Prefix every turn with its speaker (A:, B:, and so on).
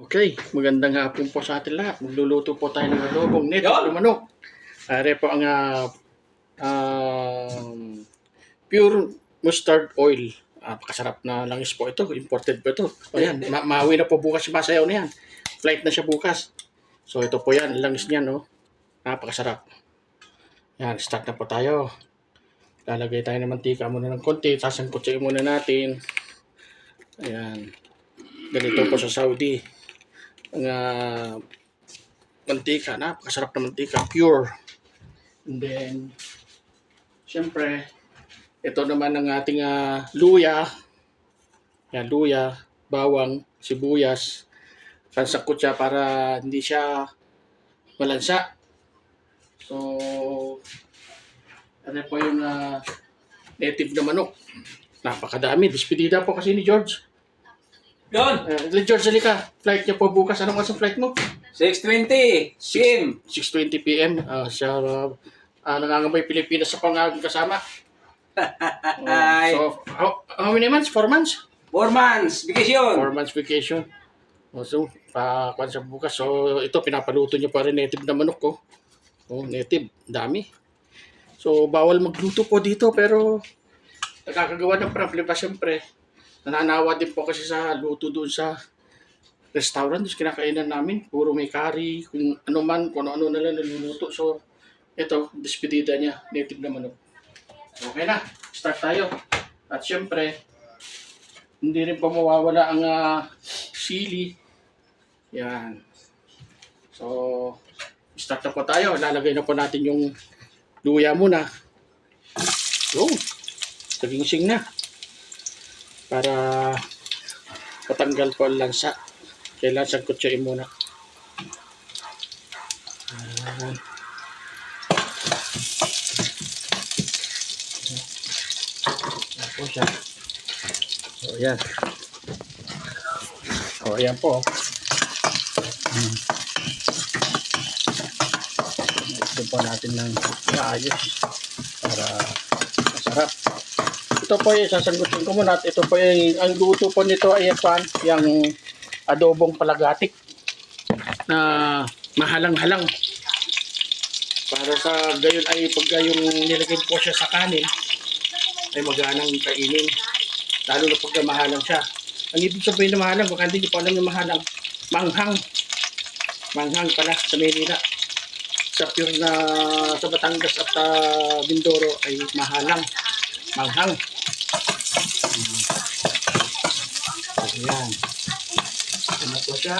A: Okay, magandang hapon po sa atin lahat. Magluluto po tayo ng adobong native na manok. Are po ang pure mustard oil. Napakasarap na langis po ito. Imported po ito. O yan, maawi na po bukas si Masayaw na yan. Flight na siya bukas. So ito po yan, langis niya, no? Napakasarap. Yan, start na po tayo. Lalagay tayo ng mantika muna ng konti. Sasangkutsain muna natin. Ayan. Ganito po sa Saudi. Ang mantika, napakasarap na mantika, pure. And then, syempre, ito naman ang ating luya. Yan, luya, bawang, sibuyas. Sansakot siya para hindi siya malansa. So, ano po yung native na manok. Napakadami. Despedida po kasi ni George.
B: Yon!
A: George, halika. Flight niya po bukas. Anong kasang flight mo?
B: 6:20 p.m.
A: 6:20 p.m. Siya nangangambay Pilipinas sa pangalang kasama. So, how many months? 4 months?
B: 4 months vacation.
A: 4 months vacation. So, pakuan sa bukas. So, ito, pinapaluto niya pa rin native na manok ko. Native. Dami. So, bawal magluto po dito pero nakakagawa ng problema siyempre. Nananawa din po kasi sa luto doon sa restaurant. Doon kinakainan namin. Puro may curry, kung ano man, kung ano na lang naluluto. So, ito, despedida niya. Native na manok. Okay na. Start tayo. At syempre, hindi rin po mawawala ang sili. Yan. So, start na po tayo. Lalagay na po natin yung luya muna. Yun. Tagingsing na. Para patanggal po ang lansa. Kailangan sangkutsain muna. Ayan. Ayan po siya. So, ayan. O, ayan po. Ito po natin ng maayos para masarap. Ito po yung sasanggutin ko muna at ito po yung ang luto po nito ay yung adobong palagatik na mahalang-halang para sa gayon ay pagka yung nilagay po siya sa kanin ay maganang kainin lalo na pagka mahalang siya. Ang ibig sabihin na mahalang, baka hindi nyo pa alam yung mahalang, manghang pala sa Manila. Sa pure na sa Batangas at Mindoro ay mahalang, manghang. Ayan. Ano po siya?